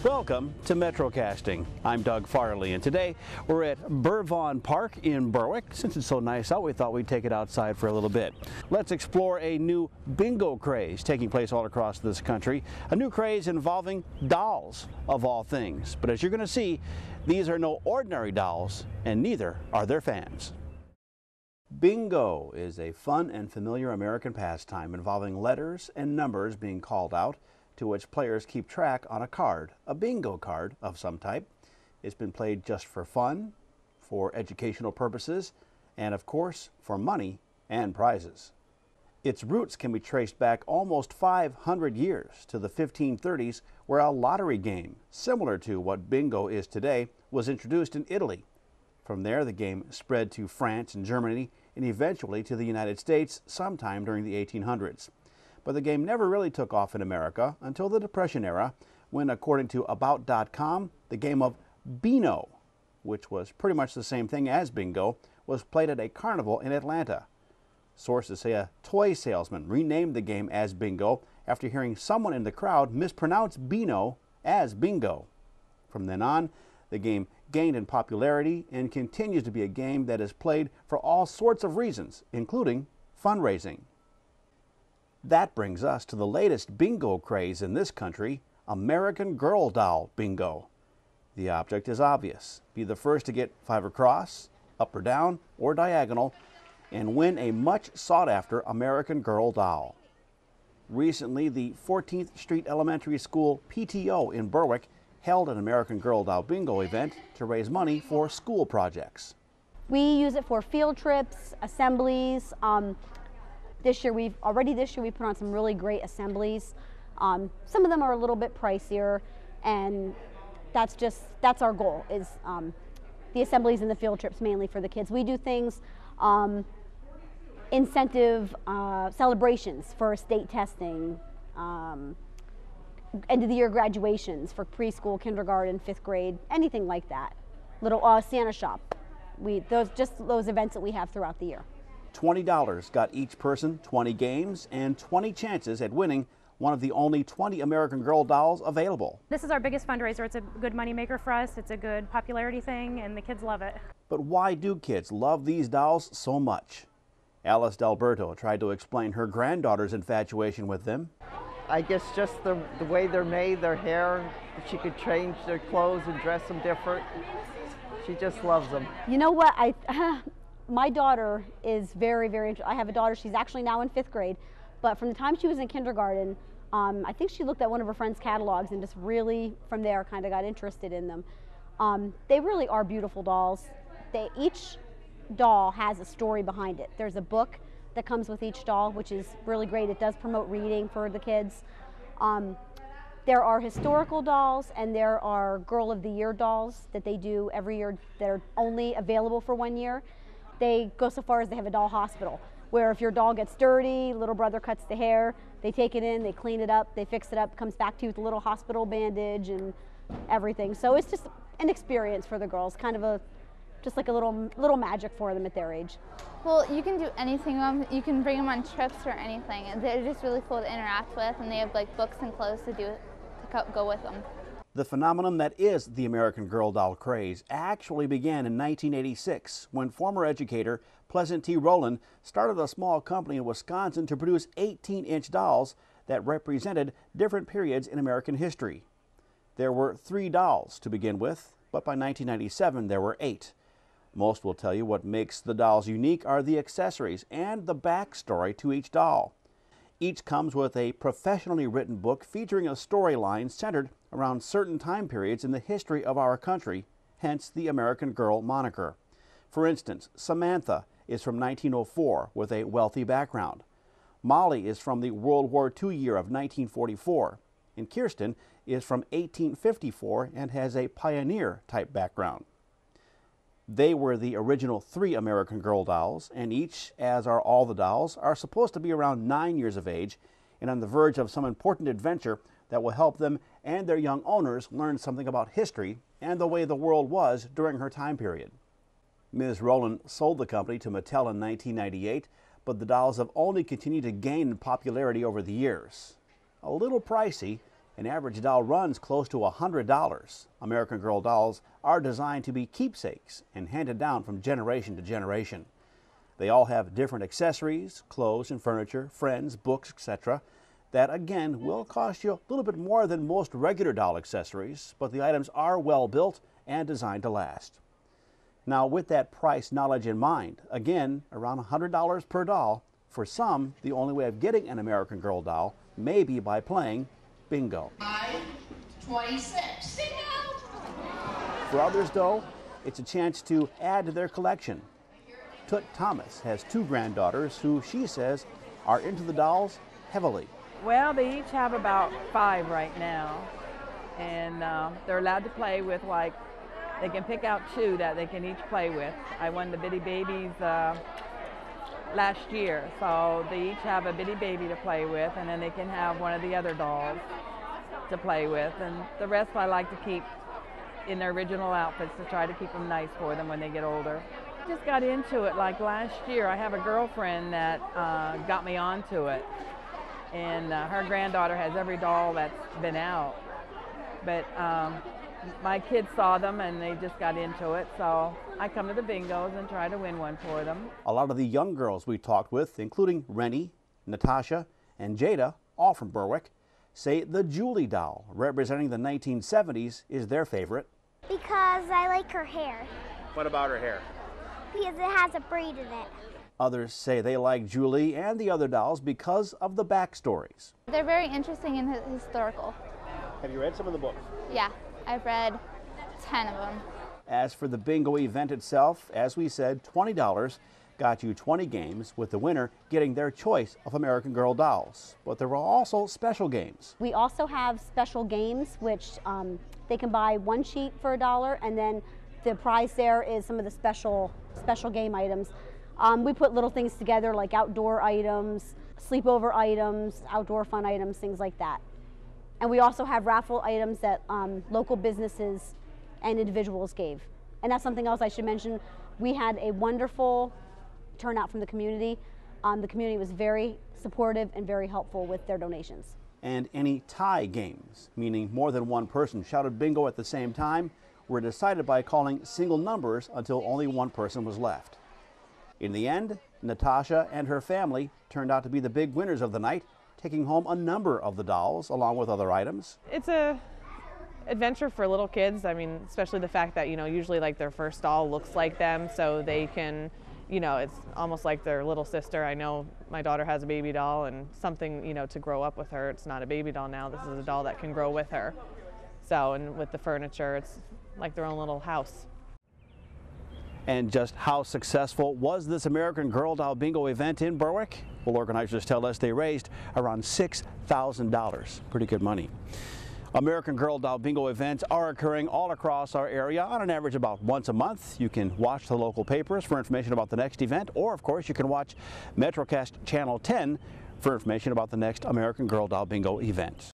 Welcome to MetroCasting. I'm Doug Farley, and today we're at Burvon Park in Berwick. Since it's so nice out, we thought we'd take it outside for a little bit. Let's explore a new bingo craze taking place all across this country. A new craze involving dolls, of all things. But as you're going to see, these are no ordinary dolls, and neither are their fans. Bingo is a fun and familiar American pastime involving letters and numbers being called out, to which players keep track on a card, a bingo card of some type. It's been played just for fun, for educational purposes, and of course for money and prizes. Its roots can be traced back almost 500 years to the 1530s, where a lottery game, similar to what bingo is today, was introduced in Italy. From there, the game spread to France and Germany, and eventually to the United States sometime during the 1800s. But the game never really took off in America until the Depression era, when, according to About.com, the game of Beano, which was pretty much the same thing as bingo, was played at a carnival in Atlanta. Sources say a toy salesman renamed the game as bingo after hearing someone in the crowd mispronounce Beano as bingo. From then on, the game gained in popularity and continues to be a game that is played for all sorts of reasons, including fundraising. That brings us to the latest bingo craze in this country, American Girl doll bingo. The object is obvious. Be the first to get 5 across, up or down, or diagonal, and win a much sought-after American Girl doll. Recently, the 14th Street Elementary School PTO in Berwick held an American Girl doll bingo event to raise money for school projects. We use it for field trips, assemblies. This year we put on some really great assemblies. Some of them are a little bit pricier, and that's our goal, is the assemblies and the field trips mainly for the kids. We do things, incentive celebrations for state testing, end of the year graduations for preschool, kindergarten, 5th grade, anything like that. Little Santa shop. Those events that we have throughout the year. $20 got each person 20 games and 20 chances at winning one of the only 20 American Girl dolls available. This is our biggest fundraiser. It's a good moneymaker for us. It's a good popularity thing, and the kids love it. But why do kids love these dolls so much? Alice D'Alberto tried to explain her granddaughter's infatuation with them. I guess just the way they're made, their hair, she could change their clothes and dress them different. She just loves them. You know what? My daughter is very, very interested. I have a daughter, she's actually now in 5th grade, but from the time she was in kindergarten, I think she looked at one of her friend's catalogs and just really, from there, kind of got interested in them. They really are beautiful dolls. Each doll has a story behind it. There's a book that comes with each doll, which is really great. It does promote reading for the kids. There are historical dolls, and there are Girl of the Year dolls that they do every year that are only available for 1 year. They go so far as they have a doll hospital, where if your doll gets dirty, little brother cuts the hair, they take it in, they clean it up, they fix it up, comes back to you with a little hospital bandage and everything. So it's just an experience for the girls, kind of just like a little magic for them at their age. Well, you can do anything with them. You can bring them on trips or anything. And they're just really cool to interact with, and they have like books and clothes to go with them. The phenomenon that is the American Girl doll craze actually began in 1986 when former educator Pleasant T. Rowland started a small company in Wisconsin to produce 18-inch dolls that represented different periods in American history. There were 3 dolls to begin with, but by 1997 there were 8. Most will tell you what makes the dolls unique are the accessories and the backstory to each doll. Each comes with a professionally written book featuring a storyline centered around certain time periods in the history of our country, hence the American Girl moniker. For instance, Samantha is from 1904 with a wealthy background. Molly is from the World War II year of 1944, and Kirsten is from 1854 and has a pioneer-type background. They were the original 3 American Girl dolls, and each, as are all the dolls, are supposed to be around 9 years of age and on the verge of some important adventure that will help them and their young owners learn something about history and the way the world was during her time period. Ms. Rowland sold the company to Mattel in 1998, but the dolls have only continued to gain in popularity over the years. A little pricey, An average doll runs close to $100. American Girl dolls are designed to be keepsakes and handed down from generation to generation. They all have different accessories, clothes and furniture, friends, books, etc. that again will cost you a little bit more than most regular doll accessories, but the items are well built and designed to last. Now, with that price knowledge in mind, again, around $100 per doll, for some, the only way of getting an American Girl doll may be by playing bingo. 26. For others, though, it's a chance to add to their collection. Tut Thomas has two granddaughters who she says are into the dolls heavily. Well, they each have about 5 right now, and they're allowed to play with, like, they can pick out 2 that they can each play with. I won the Bitty Babies last year, so they each have a Bitty Baby to play with, and then they can have one of the other dolls to play with, and the rest I like to keep in their original outfits to try to keep them nice for them when they get older. Just got into it like last year. I have a girlfriend that got me onto it, and her granddaughter has every doll that's been out, but my kids saw them and they just got into it, so I come to the bingos and try to win one for them. A lot of the young girls we talked with, including Rennie, Natasha, and Jada, all from Berwick, say the Julie doll, representing the 1970s, is their favorite. Because I like her hair. What about her hair? Because it has a braid in it. Others say they like Julie and the other dolls because of the backstories. They're very interesting and historical. Have you read some of the books? Yeah, I've read 10 of them. As for the bingo event itself, as we said, $20 got you 20 games, with the winner getting their choice of American Girl dolls. But there were also special games. We also have special games, which they can buy 1 sheet for $1, and then the prize there is some of the special game items. We put little things together like outdoor items, sleepover items, outdoor fun items, things like that. And we also have raffle items that local businesses and individuals gave. And that's something else I should mention. We had a wonderful turnout from the community. The community was very supportive and very helpful with their donations. And any tie games, meaning more than one person shouted bingo at the same time, were decided by calling single numbers until only one person was left. In the end, Natasha and her family turned out to be the big winners of the night, taking home a number of the dolls along with other items. It's a adventure for little kids. I mean, especially the fact that, usually like their first doll looks like them, so they can, it's almost like their little sister. I know my daughter has a baby doll, and something, to grow up with her. It's not a baby doll now. This is a doll that can grow with her. So, and with the furniture, it's like their own little house. And just how successful was this American Girl doll bingo event in Berwick? Well, organizers tell us they raised around $6,000. Pretty good money. American Girl doll bingo events are occurring all across our area on an average about once a month. You can watch the local papers for information about the next event, or of course you can watch MetroCast Channel 10 for information about the next American Girl doll bingo event.